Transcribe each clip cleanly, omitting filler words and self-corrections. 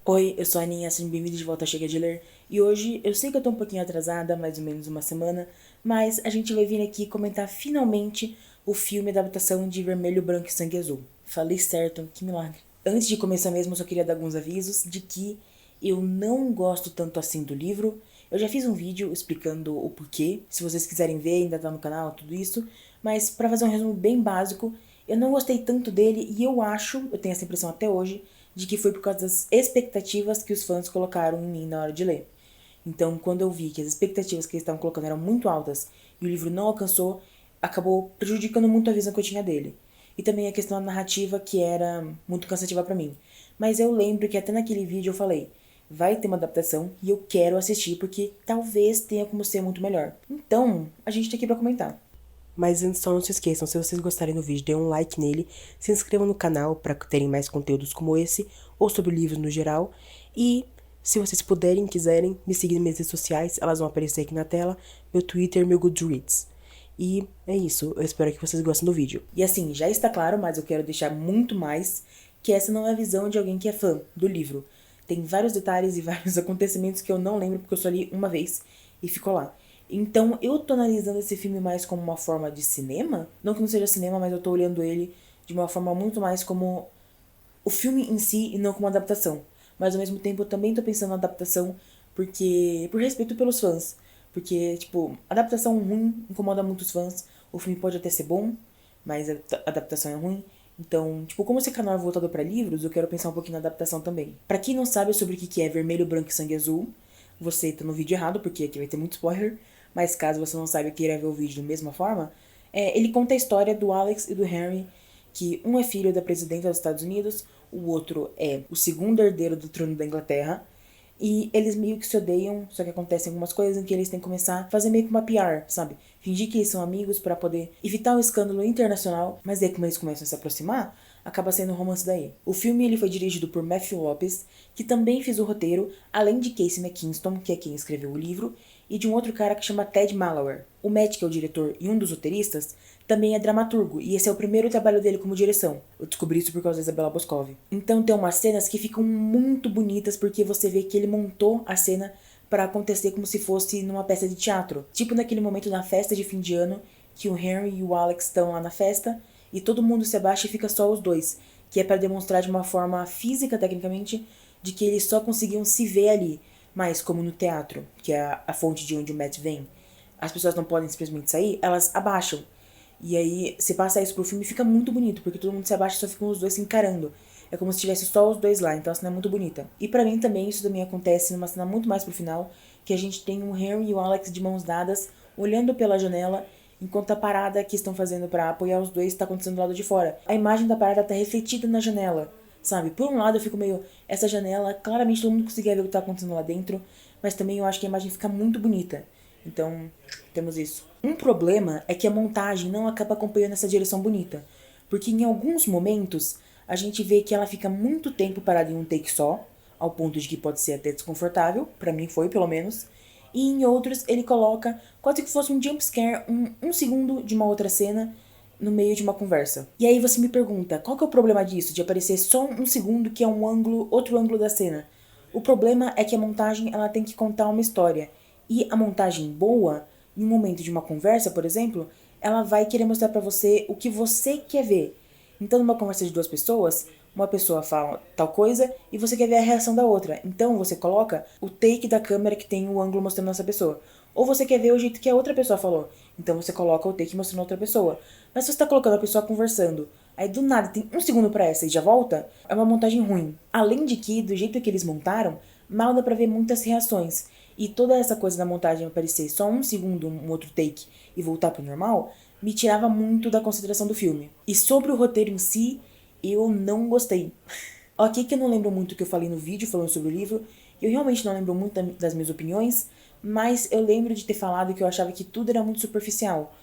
Oi, eu sou a Aninha, sejam bem-vindos de volta a Chega de Ler. E hoje, eu sei que eu tô um pouquinho atrasada, mais ou menos uma semana, mas a gente vai vir aqui comentar finalmente o filme adaptação de Vermelho, Branco e Sangue Azul. Falei certo, que milagre. Antes de começar mesmo, eu só queria dar alguns avisos de que eu não gosto tanto assim do livro. Eu já fiz um vídeo explicando o porquê, se vocês quiserem ver, ainda tá no canal, tudo isso. Mas pra fazer um resumo bem básico, eu não gostei tanto dele e eu tenho essa impressão até hoje, de que foi por causa das expectativas que os fãs colocaram em mim na hora de ler. Então, quando eu vi que as expectativas que eles estavam colocando eram muito altas e o livro não alcançou, acabou prejudicando muito a visão que eu tinha dele. E também a questão da narrativa, que era muito cansativa pra mim. Mas eu lembro que até naquele vídeo eu falei, vai ter uma adaptação e eu quero assistir porque talvez tenha como ser muito melhor. Então, a gente tá aqui pra comentar. Mas antes, só não se esqueçam, se vocês gostarem do vídeo, dêem um like nele, se inscrevam no canal para terem mais conteúdos como esse, ou sobre livros no geral, e se vocês puderem, quiserem, me seguir nas minhas redes sociais, elas vão aparecer aqui na tela, meu Twitter, meu Goodreads. E é isso, eu espero que vocês gostem do vídeo. E assim, já está claro, mas eu quero deixar muito mais, que essa não é a visão de alguém que é fã do livro. Tem vários detalhes e vários acontecimentos que eu não lembro porque eu só li uma vez e ficou lá. Então eu tô analisando esse filme mais como uma forma de cinema. Não que não seja cinema, mas eu tô olhando ele de uma forma muito mais como o filme em si e não como uma adaptação. Mas ao mesmo tempo eu também tô pensando na adaptação porque por respeito pelos fãs. Porque, tipo, adaptação ruim incomoda muitos fãs. O filme pode até ser bom, mas a adaptação é ruim. Então, tipo, como esse canal é voltado pra livros, eu quero pensar um pouquinho na adaptação também. Pra quem não sabe sobre o que é Vermelho, Branco e Sangue Azul, você tá no vídeo errado, porque aqui vai ter muito spoiler. Mas caso você não saiba e queira ver o vídeo da mesma forma, ele conta a história do Alex e do Henry, que um é filho da presidenta dos Estados Unidos, o outro é o segundo herdeiro do trono da Inglaterra, e eles meio que se odeiam, só que acontecem algumas coisas em que eles têm que começar a fazer meio que uma PR, sabe? Fingir que eles são amigos para poder evitar um escândalo internacional, mas aí como eles começam a se aproximar, acaba sendo um romance daí. O filme ele foi dirigido por Matthew Lopes, que também fez o roteiro, além de Casey McKinston, que é quem escreveu o livro, e de um outro cara que chama Ted Mallower. O Matt, que é o diretor e um dos roteiristas, também é dramaturgo, e esse é o primeiro trabalho dele como direção. Eu descobri isso por causa da Isabella Boscov. Então tem umas cenas que ficam muito bonitas, porque você vê que ele montou a cena para acontecer como se fosse numa peça de teatro. Tipo naquele momento da festa de fim de ano, que o Henry e o Alex estão lá na festa, e todo mundo se abaixa e fica só os dois, que é para demonstrar de uma forma física, tecnicamente, de que eles só conseguiam se ver ali. Mas como no teatro, que é a fonte de onde o Matt vem, as pessoas não podem simplesmente sair, elas abaixam. E aí, se passa isso pro filme, fica muito bonito, porque todo mundo se abaixa e só ficam os dois se encarando. É como se tivesse só os dois lá, então a cena é muito bonita. E pra mim também, isso também acontece numa cena muito mais pro final, que a gente tem o Henry e o Alex de mãos dadas, olhando pela janela, enquanto a parada que estão fazendo pra apoiar os dois tá acontecendo do lado de fora. A imagem da parada tá refletida na janela, sabe? Por um lado eu fico meio, essa janela, claramente todo mundo conseguia ver o que tá acontecendo lá dentro, mas também eu acho que a imagem fica muito bonita. Então, temos isso. Um problema é que a montagem não acaba acompanhando essa direção bonita, porque em alguns momentos a gente vê que ela fica muito tempo parada em um take só, ao ponto de que pode ser até desconfortável, pra mim foi pelo menos, e em outros ele coloca quase que fosse um jump scare, um segundo de uma outra cena no meio de uma conversa. E aí você me pergunta, qual que é o problema disso, de aparecer só um segundo que é um ângulo, outro ângulo da cena? O problema é que a montagem ela tem que contar uma história, e a montagem boa, em um momento de uma conversa, por exemplo, ela vai querer mostrar pra você o que você quer ver. Então, numa conversa de duas pessoas, uma pessoa fala tal coisa e você quer ver a reação da outra. Então, você coloca o take da câmera que tem o ângulo mostrando essa pessoa. Ou você quer ver o jeito que a outra pessoa falou. Então, você coloca o take mostrando a outra pessoa. Mas se você tá colocando a pessoa conversando, aí do nada tem um segundo pra essa e já volta, é uma montagem ruim. Além de que, do jeito que eles montaram, mal dá pra ver muitas reações. E toda essa coisa da montagem aparecer só um segundo, um outro take e voltar pro normal, me tirava muito da consideração do filme. E sobre o roteiro em si, eu não gostei. Ok que eu não lembro muito o que eu falei no vídeo falando sobre o livro, eu realmente não lembro muito das minhas opiniões, mas eu lembro de ter falado que eu achava que tudo era muito superficial.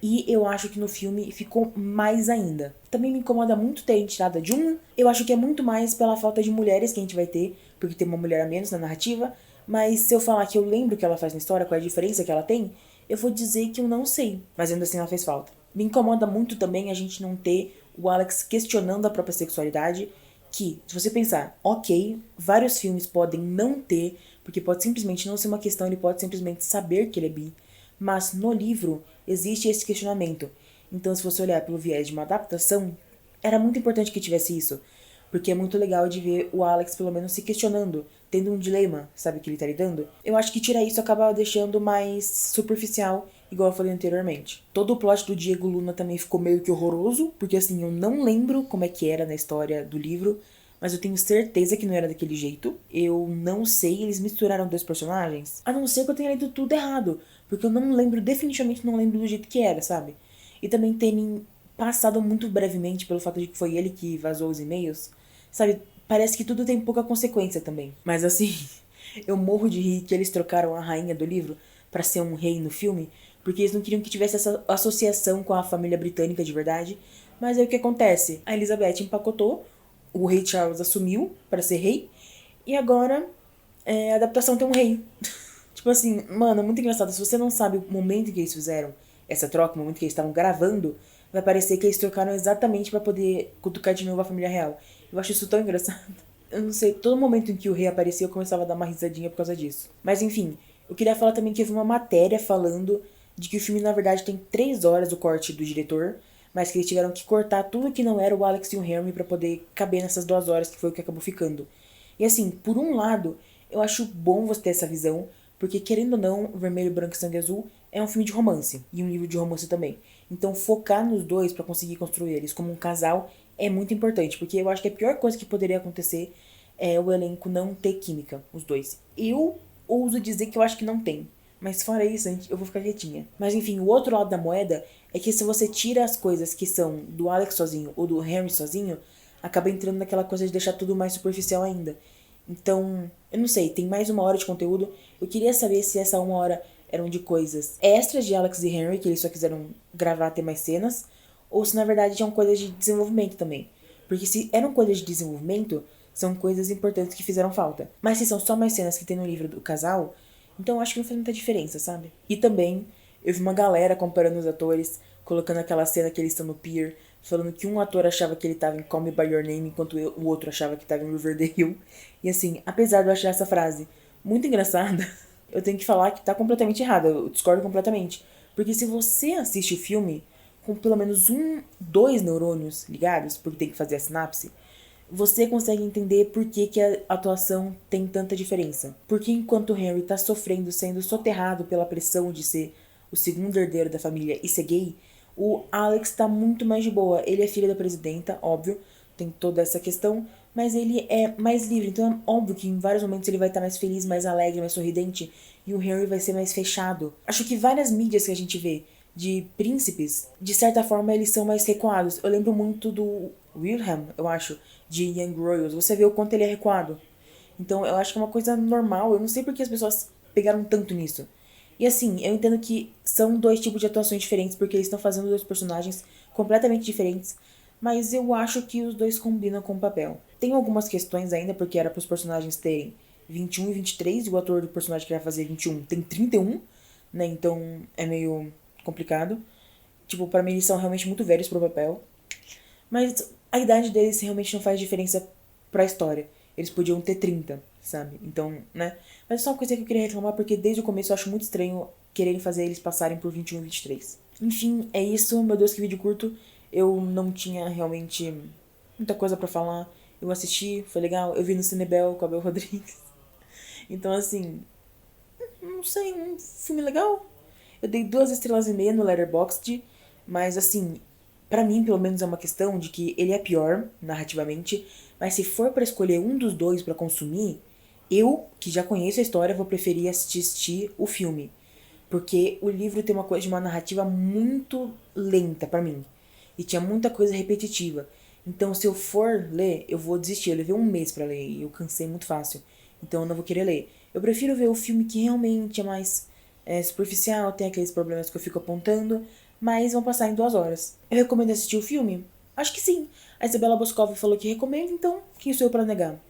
E eu acho que no filme ficou mais ainda. Também me incomoda muito ter retirada de um. Eu acho que é muito mais pela falta de mulheres que a gente vai ter, porque tem uma mulher a menos na narrativa. Mas se eu falar que eu lembro o que ela faz na história, qual é a diferença que ela tem, eu vou dizer que eu não sei. Mas ainda assim ela fez falta. Me incomoda muito também a gente não ter o Alex questionando a própria sexualidade, que, se você pensar, ok, vários filmes podem não ter, porque pode simplesmente não ser uma questão, ele pode simplesmente saber que ele é bi, mas no livro existe esse questionamento. Então, se você olhar pelo viés de uma adaptação, era muito importante que tivesse isso, porque é muito legal de ver o Alex pelo menos se questionando, tendo um dilema, sabe, que ele tá lidando. Eu acho que tirar isso acaba deixando mais superficial, igual eu falei anteriormente. Todo o plot do Diego Luna também ficou meio que horroroso, porque assim, eu não lembro como é que era na história do livro, mas eu tenho certeza que não era daquele jeito. Eu não sei, eles misturaram dois personagens. A não ser que eu tenha lido tudo errado, porque eu não lembro, definitivamente não lembro do jeito que era, sabe? E também terem passado muito brevemente pelo fato de que foi ele que vazou os e-mails, sabe? Parece que tudo tem pouca consequência também. Mas assim, eu morro de rir que eles trocaram a rainha do livro pra ser um rei no filme, porque eles não queriam que tivesse essa associação com a família britânica de verdade. Mas aí o que acontece? A Elizabeth empacotou, o rei Charles assumiu pra ser rei, e agora a adaptação tem um rei. Tipo assim, mano, é muito engraçado. Se você não sabe o momento em que eles fizeram essa troca, o momento que eles estavam gravando, vai parecer que eles trocaram exatamente pra poder cutucar de novo a família real. Eu acho isso tão engraçado. Eu não sei, todo momento em que o rei aparecia eu começava a dar uma risadinha por causa disso. Mas enfim, eu queria falar também que eu vi uma matéria falando de que o filme na verdade tem 3 horas do corte do diretor, mas que eles tiveram que cortar tudo que não era o Alex e o Henry pra poder caber nessas 2 horas, que foi o que acabou ficando. E assim, por um lado, eu acho bom você ter essa visão, porque querendo ou não, Vermelho, Branco e Sangue Azul é um filme de romance, e um livro de romance também. Então focar nos dois pra conseguir construir eles como um casal é muito importante, porque eu acho que a pior coisa que poderia acontecer é o elenco não ter química, os dois. Eu ouso dizer que eu acho que não tem. Mas fora isso, eu vou ficar quietinha. Mas enfim, o outro lado da moeda é que se você tira as coisas que são do Alex sozinho ou do Henry sozinho, acaba entrando naquela coisa de deixar tudo mais superficial ainda. Então, eu não sei, tem mais 1 hora de conteúdo. Eu queria saber se essa 1 hora eram de coisas extras de Alex e Henry, que eles só quiseram gravar ter mais cenas, ou se na verdade tinham coisas de desenvolvimento também. Porque se eram coisas de desenvolvimento, são coisas importantes que fizeram falta. Mas se são só mais cenas que tem no livro do casal, então eu acho que não faz muita diferença, sabe? E também, eu vi uma galera comparando os atores, colocando aquela cena que eles estão no pier, falando que um ator achava que ele tava em Call Me By Your Name, enquanto o outro achava que tava em Riverdale. E assim, apesar de eu achar essa frase muito engraçada, eu tenho que falar que tá completamente errada, eu discordo completamente. Porque se você assiste o filme com pelo menos 2 neurônios ligados, porque tem que fazer a sinapse, você consegue entender por que a atuação tem tanta diferença. Porque enquanto o Henry tá sofrendo, sendo soterrado pela pressão de ser o segundo herdeiro da família e ser gay, o Alex tá muito mais de boa. Ele é filho da presidenta, óbvio, tem toda essa questão, mas ele é mais livre. Então é óbvio que em vários momentos ele vai estar mais feliz, mais alegre, mais sorridente, e o Henry vai ser mais fechado. Acho que várias mídias que a gente vê de príncipes, de certa forma eles são mais recuados. Eu lembro muito do Wilhelm, eu acho, de Young Royals. Você vê o quanto ele é recuado. Então eu acho que é uma coisa normal. Eu não sei porque as pessoas pegaram tanto nisso. E assim, eu entendo que são 2 tipos de atuações diferentes, porque eles estão fazendo 2 personagens completamente diferentes, mas eu acho que os 2 combinam com o papel. Tem algumas questões ainda, porque era para os personagens terem 21 e 23, e o ator do personagem que vai fazer 21 tem 31, né? Então é meio complicado. Tipo, pra mim eles são realmente muito velhos pro papel. Mas a idade deles realmente não faz diferença pra história. Eles podiam ter 30, sabe? Então, né? Mas é só uma coisa que eu queria reclamar, porque desde o começo eu acho muito estranho quererem fazer eles passarem por 21 e 23. Enfim, é isso. Meu Deus, que vídeo curto. Eu não tinha realmente muita coisa pra falar. Eu assisti, foi legal. Eu vi no Cinebel com a Bel Rodrigues. Então, assim, não sei, um filme legal. Eu dei 2,5 estrelas no Letterboxd, mas assim, pra mim pelo menos é uma questão de que ele é pior narrativamente, mas se for pra escolher um dos dois pra consumir, eu, que já conheço a história, vou preferir assistir o filme, porque o livro tem uma coisa de uma narrativa muito lenta pra mim, e tinha muita coisa repetitiva. Então se eu for ler, eu vou desistir. Eu levei 1 mês pra ler e eu cansei muito fácil, então eu não vou querer ler. Eu prefiro ver o filme que realmente é mais superficial, tem aqueles problemas que eu fico apontando, mas vão passar em 2 horas. Eu recomendo assistir o filme? Acho que sim. A Isabela Boscov falou que recomenda, então quem sou eu pra negar?